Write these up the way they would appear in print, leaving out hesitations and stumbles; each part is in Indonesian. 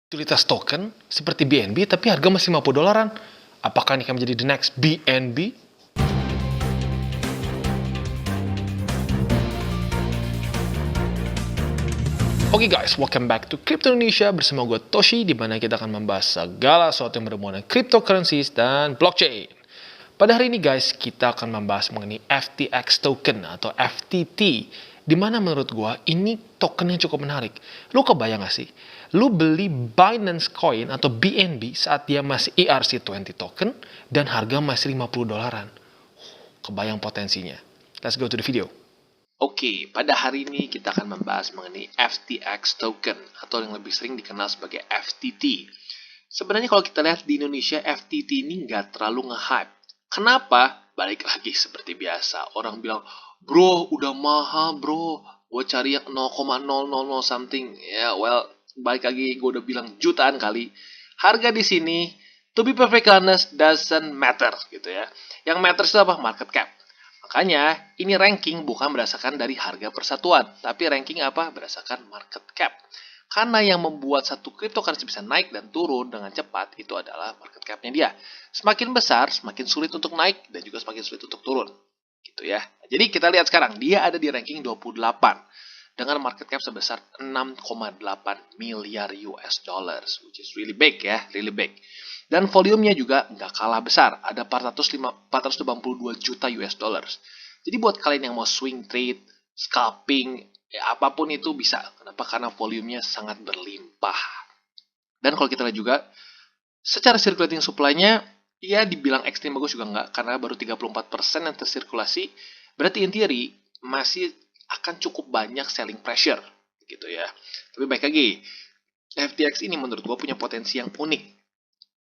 Utilitas token seperti BNB tapi harga masih $50. Apakah ini akan menjadi the next BNB? Oke guys, welcome back to Crypto Indonesia bersama gue Toshi, di mana kita akan membahas segala sesuatu yang berhubungan dengan cryptocurrencies dan blockchain. Pada hari ini guys, kita akan membahas mengenai FTX token atau FTT, di mana menurut gue ini token yang cukup menarik. Lu kebayang gak sih? Lu beli Binance Coin atau BNB saat dia masih ERC20 token dan harga masih $50. Kebayang potensinya. Let's go to the video. Oke, pada hari ini kita akan membahas mengenai FTX token atau yang lebih sering dikenal sebagai FTT. Sebenarnya kalau kita lihat di Indonesia, FTT ini nggak terlalu nge-hype. Kenapa? Balik lagi seperti biasa. Orang bilang, bro udah mahal bro, gue cari yang 0,000 something. Ya, well, balik lagi gue udah bilang jutaan kali. Harga di sini, to be perfectly honest, doesn't matter gitu ya. Yang matters itu apa? Market cap. Makanya, ini ranking bukan berdasarkan dari harga persatuan, tapi ranking apa? Berdasarkan market cap. Karena yang membuat satu cryptocurrency bisa naik dan turun dengan cepat itu adalah market cap-nya dia. Semakin besar, semakin sulit untuk naik dan juga semakin sulit untuk turun. Gitu ya. Jadi kita lihat sekarang, dia ada di ranking 28 dengan market cap sebesar 6,8 miliar US dollars, which is really big ya, really big. Dan volumenya juga nggak kalah besar, ada 482 juta US dollars. Jadi buat kalian yang mau swing trade, scalping, ya apapun itu bisa. Kenapa? Karena volumenya sangat berlimpah. Dan kalau kita lihat juga, secara circulating supply-nya, ya dibilang ekstrim bagus juga nggak, karena baru 34% yang tersirkulasi. Berarti in theory, masih akan cukup banyak selling pressure. Gitu ya. Tapi baik lagi, FTX ini menurut gue punya potensi yang unik.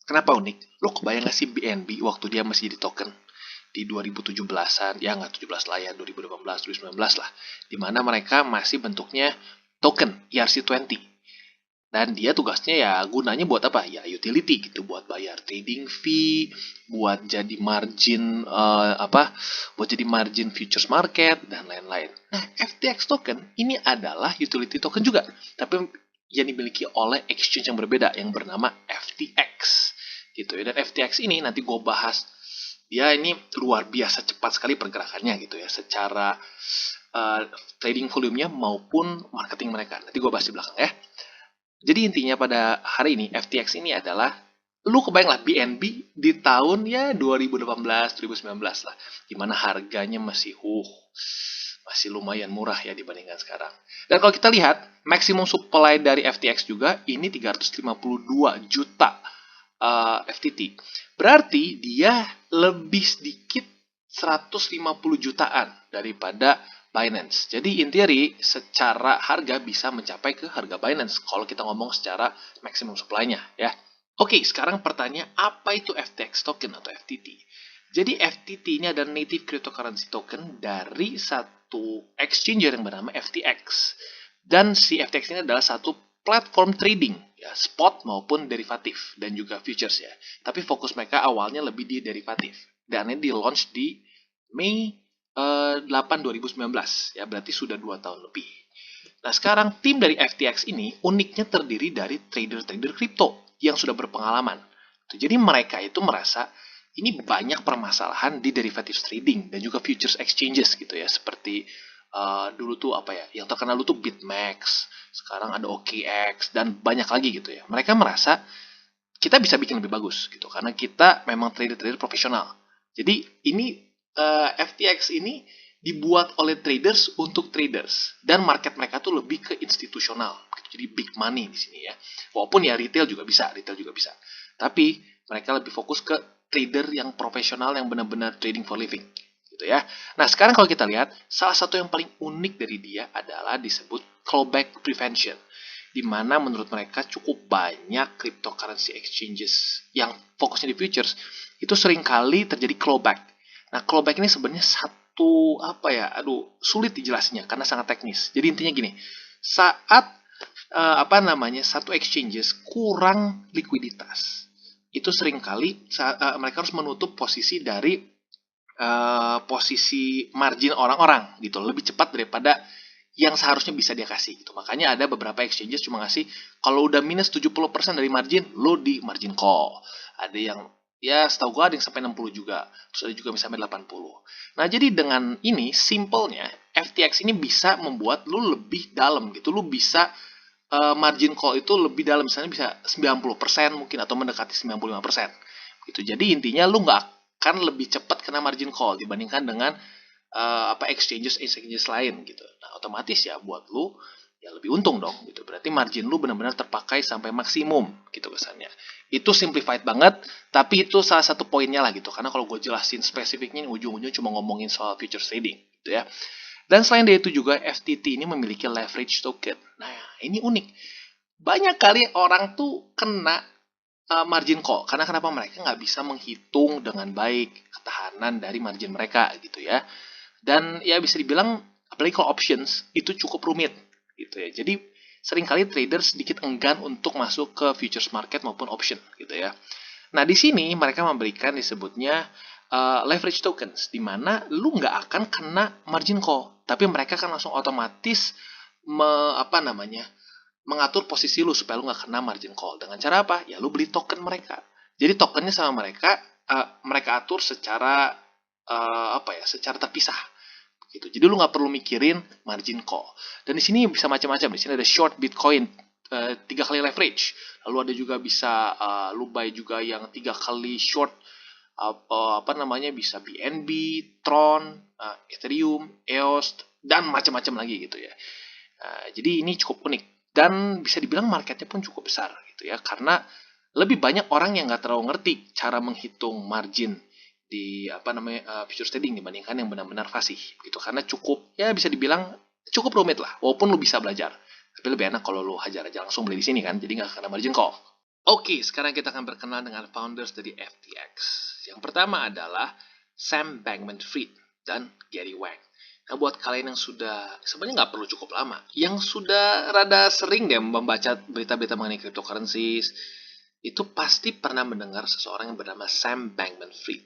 Kenapa unik? Lo kebayang gak sih BNB waktu dia masih jadi token? Di 2017-an, ya nggak 17 lah ya, 2018, 2019 lah. Dimana mereka masih bentuknya token, ERC20. Dan dia tugasnya ya gunanya buat apa? Ya utility gitu, buat bayar trading fee, buat jadi margin, buat jadi margin futures market, dan lain-lain. Nah, FTX token ini adalah utility token juga. Tapi yang dimiliki oleh exchange yang berbeda, yang bernama FTX. Gitu ya. Dan FTX ini nanti gue bahas, dia ini luar biasa cepat sekali pergerakannya gitu ya, secara trading volumenya maupun marketing mereka. Nanti gue bahas di belakang ya. Jadi intinya pada hari ini FTX ini adalah, lu kebayang lah BNB di tahun ya 2018, 2019 lah, dimana harganya masih lumayan murah ya dibandingkan sekarang. Dan kalau kita lihat maksimum supply dari FTX juga ini 352 juta FTT. Berarti dia lebih sedikit 150 jutaan daripada Binance. Jadi in theory secara harga bisa mencapai ke harga Binance kalau kita ngomong secara maximum supply-nya ya. Oke, sekarang pertanyaan, apa itu FTX token atau FTT? Jadi FTT ini adalah native cryptocurrency token dari satu exchanger yang bernama FTX. Dan si FTX ini adalah satu platform trading, ya, spot maupun derivatif dan juga futures ya. Tapi fokus mereka awalnya lebih di derivatif. Dan ini di launch di Mei 8 2019 ya, berarti sudah 2 tahun lebih. Nah, sekarang tim dari FTX ini uniknya terdiri dari trader-trader kripto yang sudah berpengalaman. Jadi mereka itu merasa ini banyak permasalahan di derivative trading dan juga futures exchanges gitu ya, seperti dulu tuh apa ya, yang terkenal dulu tuh BitMEX, sekarang ada OKX dan banyak lagi gitu ya. Mereka merasa kita bisa bikin lebih bagus gitu karena kita memang trader-trader profesional. Jadi ini FTX ini dibuat oleh traders untuk traders dan market mereka tuh lebih ke institusional. Jadi big money di sini ya. Walaupun ya retail juga bisa. Tapi mereka lebih fokus ke trader yang profesional yang benar-benar trading for living. Gitu ya. Nah, sekarang kalau kita lihat, salah satu yang paling unik dari dia adalah disebut clawback prevention, di mana menurut mereka cukup banyak cryptocurrency exchanges yang fokusnya di futures itu seringkali terjadi clawback. Nah, clawback ini sebenarnya satu sulit dijelasinnya karena sangat teknis. Jadi intinya gini, saat satu exchanges kurang likuiditas, itu seringkali mereka harus menutup posisi dari posisi margin orang-orang gitu lebih cepat daripada yang seharusnya bisa dia kasih gitu. Makanya ada beberapa exchanges cuma ngasih kalau udah minus 70% dari margin, lo di margin call. Ada yang ya setahu gue ada yang sampai 60 juga. Terus ada juga sampai 80. Nah, jadi dengan ini simpelnya FTX ini bisa membuat lo lebih dalam gitu. Lo bisa margin call itu lebih dalam, misalnya bisa 90% mungkin atau mendekati 95%. Gitu. Jadi intinya lo nggak akan lebih cepat kena margin call dibandingkan dengan exchanges lain gitu. Nah, otomatis ya buat lu ya lebih untung dong gitu. Berarti margin lu benar-benar terpakai sampai maksimum gitu kesannya. Itu simplified banget, tapi itu salah satu poinnya lah gitu. Karena kalau gue jelasin spesifiknya ujung-ujung cuma ngomongin soal futures trading gitu ya. Dan selain dari itu juga FTT ini memiliki leverage token. Nah, ini unik. Banyak kali orang tuh kena margin call. Karena kenapa? Mereka nggak bisa menghitung dengan baik ketahanan dari margin mereka gitu ya. Dan ya bisa dibilang apalagi kalau options itu cukup rumit gitu ya. Jadi seringkali trader sedikit enggan untuk masuk ke futures market maupun option gitu ya. Nah, di sini mereka memberikan disebutnya leverage tokens, di mana lu nggak akan kena margin call, tapi mereka kan langsung otomatis mengatur posisi lu supaya lu nggak kena margin call. Dengan cara apa? Ya lu beli token mereka. Jadi tokennya sama mereka, mereka atur secara secara terpisah gitu. Jadi lu nggak perlu mikirin margin call. Dan di sini bisa macam-macam. Di sini ada short Bitcoin 3 kali leverage. Lalu ada juga bisa lu buy juga yang 3 kali short bisa BNB, Tron, Ethereum, EOS dan macam-macam lagi gitu ya. Jadi ini cukup unik dan bisa dibilang marketnya pun cukup besar gitu ya, karena lebih banyak orang yang nggak terlalu ngerti cara menghitung margin di futures trading dibandingkan yang benar-benar fasih gitu, karena cukup ya bisa dibilang cukup rumit lah, walaupun lu bisa belajar, tapi lebih enak kalau lu hajar aja langsung beli di sini kan, jadi nggak kena margin call. Oke, sekarang kita akan berkenalan dengan founders dari FTX. Yang pertama adalah Sam Bankman-Fried dan Gary Wang. Nah, buat kalian yang sudah, sebenarnya nggak perlu cukup lama, yang sudah rada sering deh membaca berita-berita mengenai cryptocurrencies, itu pasti pernah mendengar seseorang yang bernama Sam Bankman-Fried.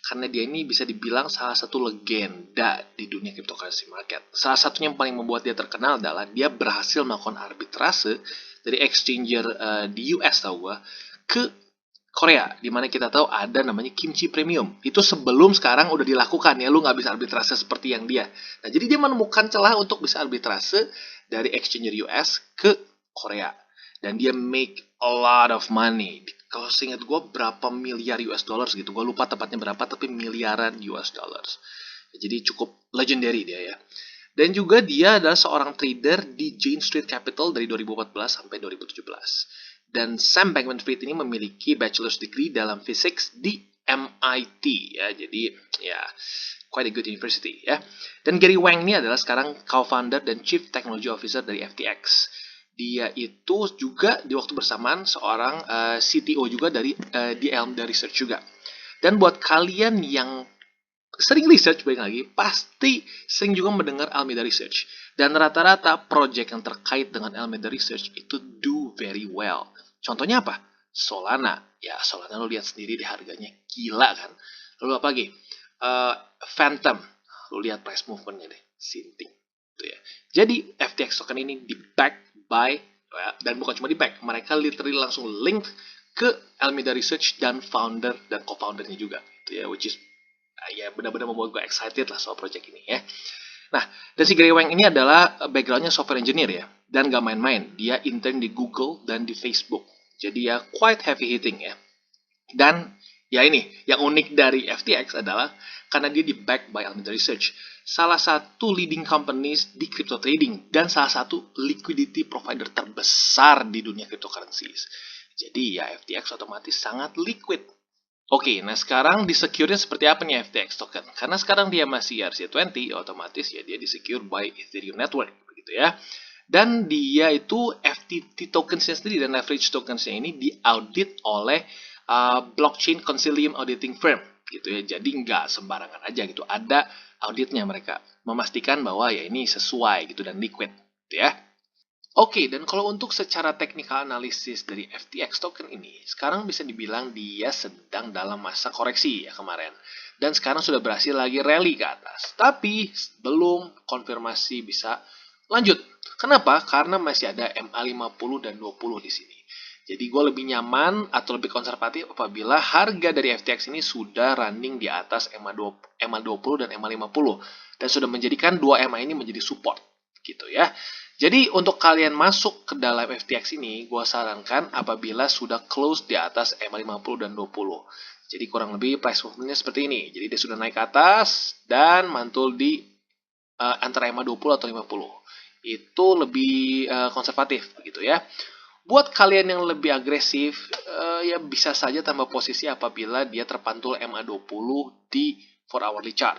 Karena dia ini bisa dibilang salah satu legenda di dunia cryptocurrency market. Salah satunya yang paling membuat dia terkenal adalah dia berhasil melakukan arbitrase dari exchanger di US tau gue, ke Korea, dimana kita tahu ada namanya kimchi premium. Itu sebelum sekarang udah dilakukan ya, lu nggak bisa arbitrase seperti yang dia. Nah, jadi dia menemukan celah untuk bisa arbitrase dari exchanger US ke Korea. Dan dia make a lot of money. Kalau seingat gue berapa miliar US dollars gitu. Gue lupa tepatnya berapa, tapi miliaran US dollars. Jadi cukup legendary dia ya. Dan juga dia adalah seorang trader di Jane Street Capital dari 2014 sampai 2017. Dan Sam Bankman-Fried ini memiliki bachelor's degree dalam physics di MIT ya. Jadi ya quite a good university ya. Dan Gary Wang ini adalah sekarang co-founder dan chief technology officer dari FTX. Dia itu juga di waktu bersamaan seorang CTO juga dari di Alameda Research juga. Dan buat kalian yang sering research, balik lagi, pasti sering juga mendengar Alameda Research. Dan rata-rata project yang terkait dengan Alameda Research itu do very well. Contohnya apa? Solana. Ya, Solana lo lihat sendiri di harganya. Gila kan? Lalu apa lagi? Phantom. Lo lihat price movementnya deh. Sinting. Gitu ya. Jadi, FTX token ini di-back by, dan bukan cuma di-back, mereka literally langsung link ke Alameda Research dan founder dan co-foundernya juga. Gitu ya, which is ya benar-benar membuat gue excited lah soal project ini ya. Nah, dan si Gary Wang ini adalah backgroundnya software engineer ya, dan gak main-main. Dia intern di Google dan di Facebook. Jadi ya quite heavy hitting ya. Dan ya ini, yang unik dari FTX adalah karena dia di back by Alameda Research, salah satu leading companies di crypto trading dan salah satu liquidity provider terbesar di dunia cryptocurrencies. Jadi ya FTX otomatis sangat liquid. Oke, nah sekarang di secure-nya seperti apa nih FTX token? Karena sekarang dia masih ERC20, otomatis ya dia di secure by Ethereum Network, begitu ya. Dan dia itu FTT tokens-nya sendiri dan leverage tokens-nya ini diaudit oleh blockchain consortium auditing firm, gitu ya. Jadi nggak sembarangan aja gitu. Ada auditnya mereka, memastikan bahwa ya ini sesuai gitu dan liquid, gitu ya. Oke, dan kalau untuk secara technical analysis dari FTX token ini, sekarang bisa dibilang dia sedang dalam masa koreksi ya kemarin. Dan sekarang sudah berhasil lagi rally ke atas. Tapi belum konfirmasi bisa Lanjut. Kenapa? Karena masih ada MA50 dan 20 di sini. Jadi gue lebih nyaman atau lebih konservatif apabila harga dari FTX ini sudah running di atas MA20 dan MA50 dan sudah menjadikan dua MA ini menjadi support gitu ya. Jadi untuk kalian masuk ke dalam FTX ini, gue sarankan apabila sudah close di atas MA50 dan 20. Jadi kurang lebih price movementnya seperti ini. Jadi dia sudah naik ke atas dan mantul di antara MA20 atau 50. Itu lebih konservatif begitu ya. Buat kalian yang lebih agresif, ya bisa saja tambah posisi apabila dia terpantul MA20 di 4 hourly chart.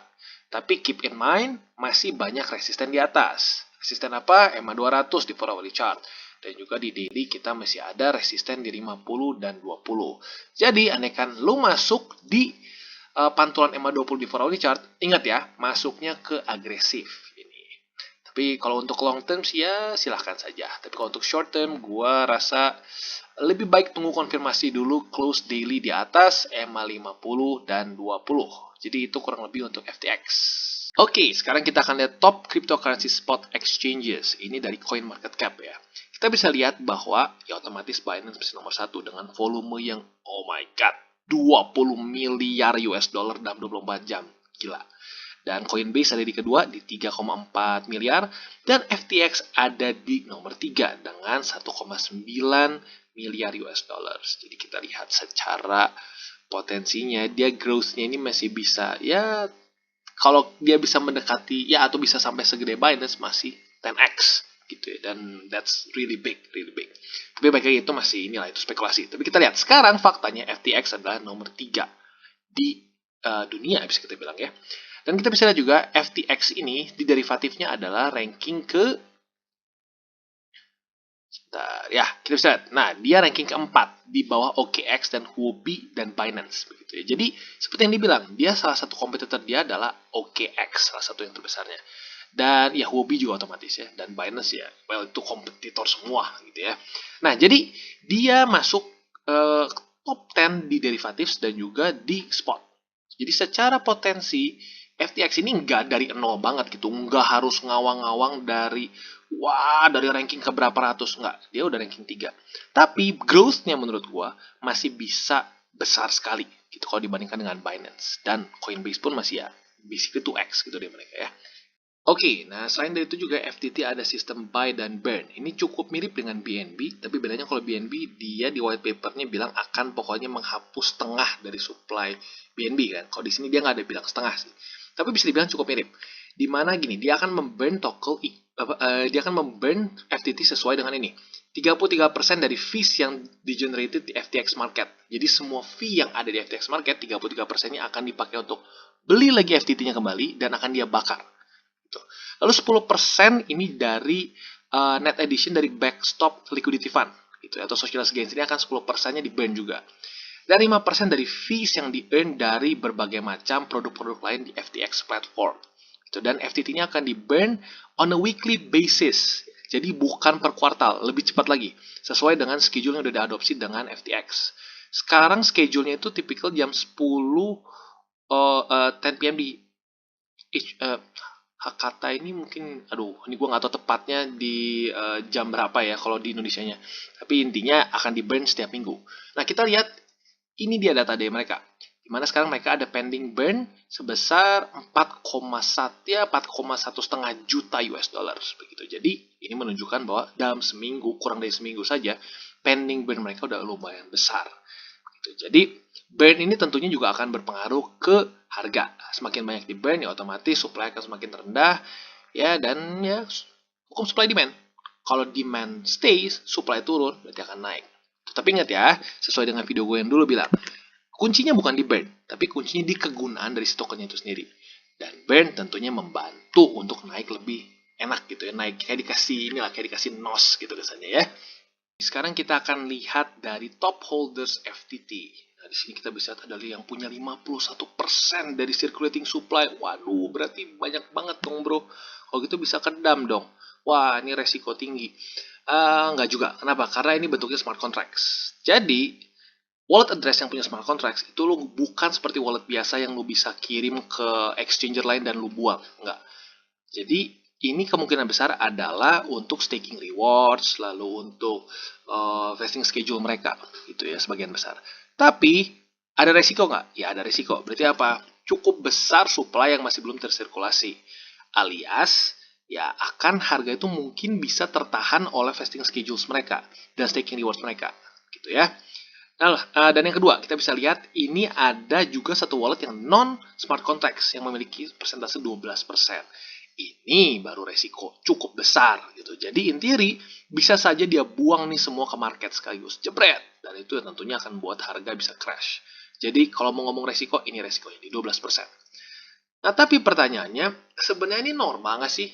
Tapi keep in mind, masih banyak resisten di atas. Resisten apa? MA200 di 4 hourly chart. Dan juga di daily kita masih ada resisten di 50 dan 20. Jadi, andaikan lu masuk di pantulan MA20 di 4 hourly chart, ingat ya, masuknya ke agresif. Tapi kalau untuk long term sih ya silahkan saja. Tapi kalau untuk short term, gue rasa lebih baik tunggu konfirmasi dulu close daily di atas MA50 dan 20. Jadi itu kurang lebih untuk FTX. Oke, sekarang kita akan lihat top cryptocurrency spot exchanges. Ini dari CoinMarketCap ya. Kita bisa lihat bahwa ya otomatis Binance masih nomor satu dengan volume yang oh my god 20 miliar US dollar dalam 24 jam. Gila. Dan Coinbase ada di kedua di 3,4 miliar dan FTX ada di nomor 3 dengan 1,9 miliar US dollars. Jadi kita lihat secara potensinya dia growth-nya ini masih bisa ya kalau dia bisa mendekati ya atau bisa sampai segede Binance masih 10x gitu ya dan that's really big. Tapi baik lagi itu masih inilah itu spekulasi. Tapi kita lihat sekarang faktanya FTX adalah nomor 3 di dunia bisa kita bilang ya. Dan kita bisa lihat juga FTX ini di derivatifnya adalah ranking ke ya kita bisa lihat. Nah dia ranking keempat di bawah OKX dan Huobi dan Binance begitu ya. Jadi seperti yang dibilang dia salah satu kompetitor dia adalah OKX salah satu yang terbesarnya. Dan ya Huobi juga otomatis ya dan Binance ya well itu kompetitor semua gitu ya. Nah jadi dia masuk top 10 di derivatives dan juga di spot. Jadi secara potensi FTX ini nggak dari nol banget gitu, nggak harus ngawang-ngawang dari dari ranking ke berapa ratus, nggak, dia udah ranking 3. Tapi growth-nya menurut gua masih bisa besar sekali gitu kalau dibandingkan dengan Binance dan Coinbase pun masih ya basically 2x gitu deh mereka ya. Oke, nah selain dari itu juga FTT ada sistem buy dan burn. Ini cukup mirip dengan BNB, tapi bedanya kalau BNB dia di white papernya bilang akan pokoknya menghapus setengah dari supply BNB kan. Kalau di sini dia nggak ada bilang setengah sih. Tapi bisa dibilang cukup mirip. Dimana gini, dia akan memburn dia akan memburn FTT sesuai dengan ini. 33% dari fees yang di-generated di FTX market. Jadi semua fee yang ada di FTX market, 33%-nya akan dipakai untuk beli lagi FTT-nya kembali dan akan dia bakar. Lalu 10% ini dari net addition dari backstop liquidity fund gitu atau social gains ini akan 10%-nya di burn juga. Dan 5% dari fees yang di earn dari berbagai macam produk-produk lain di FTX platform. Gitu. Dan FTT-nya akan di burn on a weekly basis. Jadi bukan per kuartal, lebih cepat lagi. Sesuai dengan schedule yang sudah diadopsi dengan FTX. Sekarang schedule-nya itu tipikal jam 10 10 PM di Hakata ini mungkin, ini gue nggak tahu tepatnya di jam berapa ya kalau di Indonesianya. Tapi intinya akan di burn setiap minggu. Nah kita lihat, ini dia data dari mereka. Dimana sekarang mereka ada pending burn sebesar 4,1 juta US dollars begitu. Jadi ini menunjukkan bahwa dalam seminggu, kurang dari seminggu saja, pending burn mereka udah lumayan besar. Gitu. Jadi burn ini tentunya juga akan berpengaruh ke harga. Semakin banyak di burn ya otomatis supply akan semakin rendah ya dan ya hukum supply demand. Kalau demand stays, supply turun berarti akan naik. Tapi ingat ya, sesuai dengan video gue yang dulu bilang, kuncinya bukan di burn, tapi kuncinya di kegunaan dari si tokennya itu sendiri. Dan burn tentunya membantu untuk naik lebih enak gitu ya, naik kayak dikasih nos gitu kesannya ya. Sekarang kita akan lihat dari top holders FTT. Nah, di sini kita bisa lihat ada yang punya 51% dari circulating supply. Waduh, berarti banyak banget dong, bro. Kalau gitu bisa kedam dong. Wah, ini resiko tinggi. Nggak juga. Kenapa? Karena ini bentuknya smart contracts. Jadi, wallet address yang punya smart contracts itu lo bukan seperti wallet biasa yang lo bisa kirim ke exchanger lain dan lo buang. Nggak. Jadi, ini kemungkinan besar adalah untuk staking rewards, lalu untuk vesting schedule mereka, gitu ya, sebagian besar. Tapi, ada resiko nggak? Ya ada resiko. Berarti apa? Cukup besar supply yang masih belum tersirkulasi. Alias, ya akan harga itu mungkin bisa tertahan oleh vesting schedules mereka dan staking rewards mereka, gitu ya. Nah, dan yang kedua, kita bisa lihat ini ada juga satu wallet yang non smart contracts yang memiliki persentase 12%. Ini baru resiko cukup besar gitu. Jadi in theory bisa saja dia buang nih semua ke market sekaligus, jebret. Dan itu tentunya akan buat harga bisa crash. Jadi kalau mau ngomong resiko, ini resikonya di 12%. Nah, tapi pertanyaannya, sebenarnya ini normal nggak sih?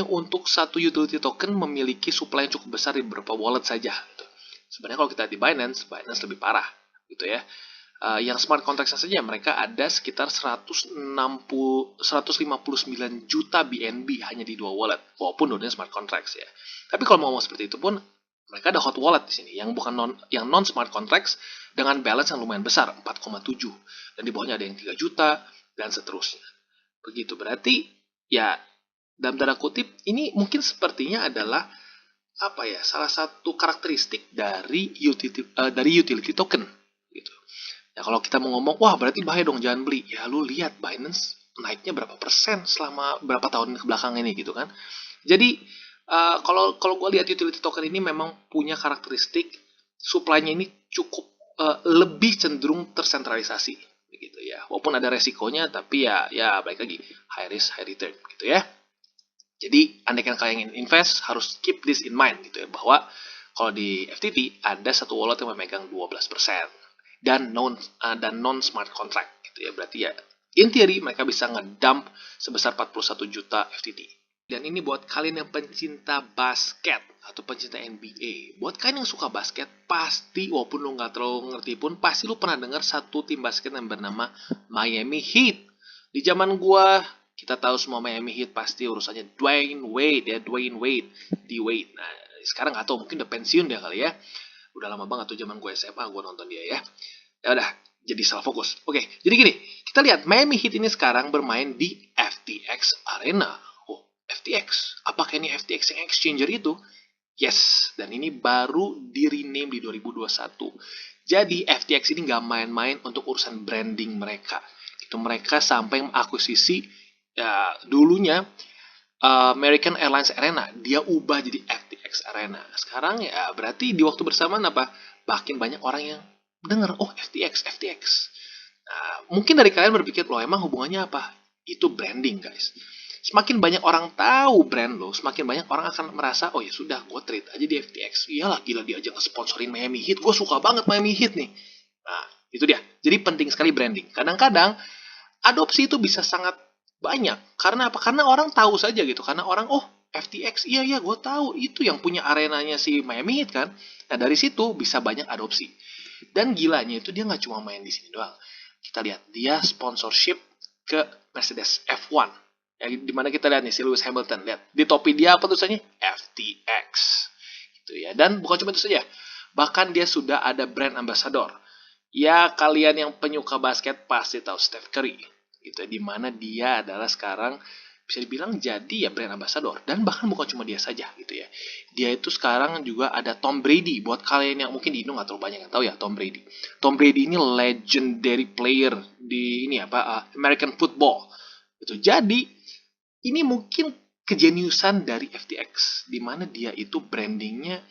Untuk satu utility token memiliki supply yang cukup besar di beberapa wallet saja. Gitu. Sebenarnya kalau kita di Binance lebih parah, gitu ya. Yang smart contract saja mereka ada sekitar 159 juta BNB hanya di dua wallet, walaupun dua smart contracts ya. Tapi kalau mau ngomong seperti itu pun mereka ada hot wallet di sini yang bukan non smart contracts dengan balance yang lumayan besar 4,7 dan di bawahnya ada yang 3 juta dan seterusnya. Begitu berarti ya dalam tanda kutip ini mungkin sepertinya adalah salah satu karakteristik dari utility token gitu. Ya kalau kita mau ngomong wah berarti bahaya dong jangan beli. Ya lu lihat Binance naiknya berapa persen selama berapa tahun ke belakang ini gitu kan. Jadi kalau gue lihat utility token ini memang punya karakteristik supply-nya ini cukup lebih cenderung tersentralisasi begitu ya. Walaupun ada resikonya tapi ya balik lagi high risk high return gitu ya. Jadi andaikan kalian ingin invest harus keep this in mind gitu ya bahwa kalau di FTT ada satu wallet yang memegang 12% dan non smart contract gitu ya. Berarti ya in theory mereka bisa ngedump sebesar 41 juta FTT. Dan ini buat kalian yang pencinta basket atau pencinta NBA. Buat kalian yang suka basket, pasti walaupun lu nggak terlalu ngerti pun, pasti lu pernah dengar satu tim basket yang bernama Miami Heat. Di zaman gua, kita tahu semua Miami Heat pasti urusannya Dwayne Wade. D-Wade. Nah, sekarang nggak tahu, mungkin udah pensiun dia kali ya. Udah lama banget tuh zaman gue SMA, gue nonton dia ya. Ya udah, jadi salah fokus. Oke, jadi gini, kita lihat Miami Heat ini sekarang bermain di FTX Arena. FTX. Apakah ini FTX yang exchanger itu? Yes, dan ini baru di rename di 2021. Jadi FTX ini nggak main-main untuk urusan branding mereka. Itu mereka sampai mengakuisisi ya dulunya American Airlines Arena, dia ubah jadi FTX Arena. Sekarang ya berarti di waktu bersamaan apa? Makin banyak orang yang dengar, oh FTX. Nah, mungkin dari kalian berpikir, loh emang hubungannya apa? Itu branding guys. Semakin banyak orang tahu brand lo, semakin banyak orang akan merasa, oh ya sudah, gue trade aja di FTX. Iyalah, gila dia aja nge-sponsorin Miami Heat. Gue suka banget Miami Heat nih. Nah, itu dia. Jadi penting sekali branding. Kadang-kadang, adopsi itu bisa sangat banyak. Karena apa? Karena orang tahu saja gitu. Karena orang, oh FTX, iya gue tahu. Itu yang punya arenanya si Miami Heat kan. Nah, dari situ bisa banyak adopsi. Dan gilanya itu dia nggak cuma main di sini doang. Kita lihat, dia sponsorship ke Mercedes F1. Ya, dimana kita lihat nih si Lewis Hamilton, lihat di topi dia apa tulisannya FTX gitu ya. Dan bukan cuma itu saja, bahkan dia sudah ada brand ambassador. Ya kalian yang penyuka basket pasti tahu Steph Curry gitu ya, dimana dia adalah sekarang bisa dibilang jadi ya brand ambassador. Dan bahkan bukan cuma dia saja gitu ya, dia itu sekarang juga ada Tom Brady. Buat kalian yang mungkin di Indo nggak terlalu banyak yang tahu ya Tom Brady ini legendary player di American football gitu. Jadi ini mungkin kejeniusan dari FTX, di mana dia itu brandingnya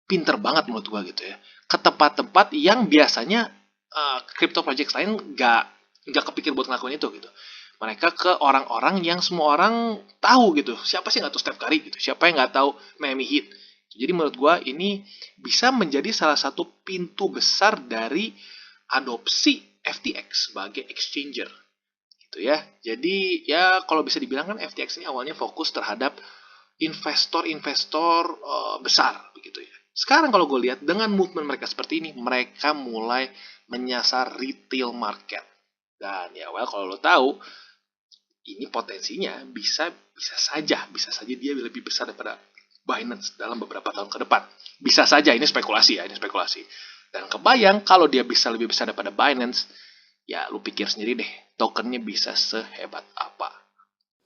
pinter banget menurut gua gitu ya. Ke tempat-tempat yang biasanya crypto project lain nggak kepikir buat ngelakuin itu gitu. Mereka ke orang-orang yang semua orang tahu gitu. Siapa sih nggak tahu Steph Curry gitu? Siapa yang nggak tahu Miami Heat? Jadi menurut gua ini bisa menjadi salah satu pintu besar dari adopsi FTX sebagai exchanger gitu ya. Jadi ya kalau bisa dibilang kan FTX ini awalnya fokus terhadap investor-investor besar begitu ya. Sekarang kalau gue lihat dengan movement mereka seperti ini, mereka mulai menyasar retail market. Dan ya kalau lo tahu ini potensinya bisa saja dia lebih besar daripada Binance dalam beberapa tahun ke depan. Bisa saja, ini spekulasi. Dan kebayang kalau dia bisa lebih besar daripada Binance, ya lu pikir sendiri deh, tokennya bisa sehebat apa.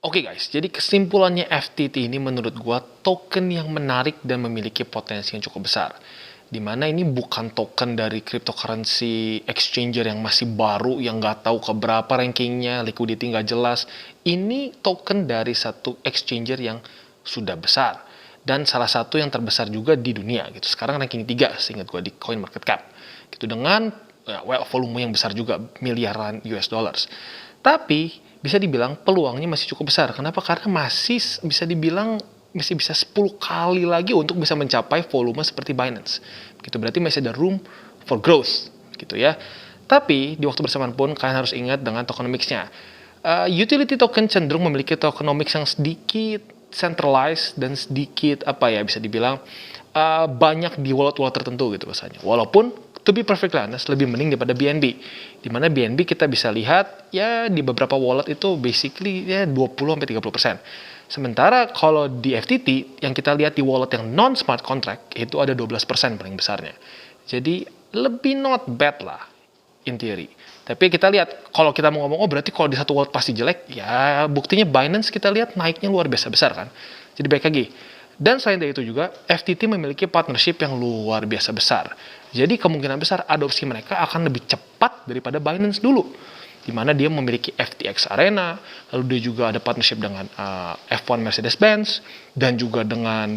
Oke guys, jadi kesimpulannya FTT ini menurut gua token yang menarik dan memiliki potensi yang cukup besar. Dimana ini bukan token dari cryptocurrency exchanger yang masih baru, yang nggak tahu keberapa rankingnya, liquidity nggak jelas. Ini token dari satu exchanger yang sudah besar. Dan salah satu yang terbesar juga di dunia gitu. Sekarang ranking 3 seingat gua di CoinMarketCap. Gitu dengan volume yang besar juga, miliaran US dollars. Tapi bisa dibilang peluangnya masih cukup besar. Kenapa? Karena masih bisa dibilang masih bisa 10 kali lagi untuk bisa mencapai volume seperti Binance. Gitu berarti masih ada room for growth gitu ya. Tapi di waktu bersamaan pun kalian harus ingat dengan tokenomics-nya. Utility token cenderung memiliki tokenomics yang sedikit centralized dan sedikit bisa dibilang banyak di wallet-wallet tertentu gitu misalnya. Walaupun to be perfectly honest, lebih mending daripada BNB. Di mana BNB kita bisa lihat ya di beberapa wallet itu basically ya 20-30%. Sementara kalau di FTT yang kita lihat di wallet yang non smart contract itu ada 12% paling besarnya. Jadi lebih not bad lah in theory. Tapi kita lihat kalau kita mau ngomong berarti kalau di satu wallet pasti jelek, ya buktinya Binance kita lihat naiknya luar biasa besar kan. Jadi baik lagi. Dan selain dari itu juga, FTT memiliki partnership yang luar biasa besar. Jadi kemungkinan besar adopsi mereka akan lebih cepat daripada Binance dulu. Di mana dia memiliki FTX Arena, lalu dia juga ada partnership dengan F1 Mercedes-Benz, dan juga dengan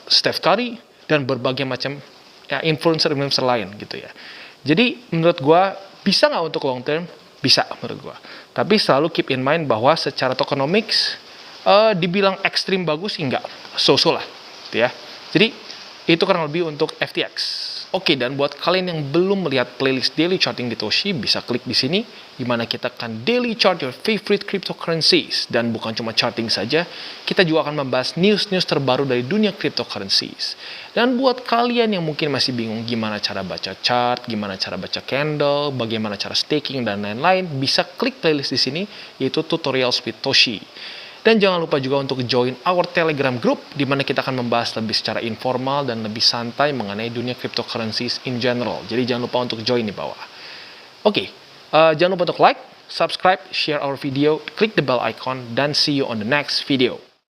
Steph Curry, dan berbagai macam influencer-influencer lain gitu ya. Jadi menurut gue, bisa nggak untuk long term? Bisa menurut gue. Tapi selalu keep in mind bahwa secara tokenomics, dibilang ekstrim bagus sih enggak, so-so lah gitu ya. Jadi itu kurang lebih untuk FTX. Oke, dan buat kalian yang belum melihat playlist daily charting di Toshi, bisa klik di sini di mana kita akan daily chart your favorite cryptocurrencies, dan bukan cuma charting saja, kita juga akan membahas news-news terbaru dari dunia cryptocurrencies. Dan buat kalian yang mungkin masih bingung gimana cara baca chart, gimana cara baca candle, bagaimana cara staking dan lain-lain, bisa klik playlist di sini yaitu Tutorials with Toshi. Dan jangan lupa juga untuk join our Telegram group, di mana kita akan membahas lebih secara informal dan lebih santai mengenai dunia cryptocurrencies in general. Jadi jangan lupa untuk join di bawah. Oke, jangan lupa untuk like, subscribe, share our video, klik the bell icon, dan see you on the next video.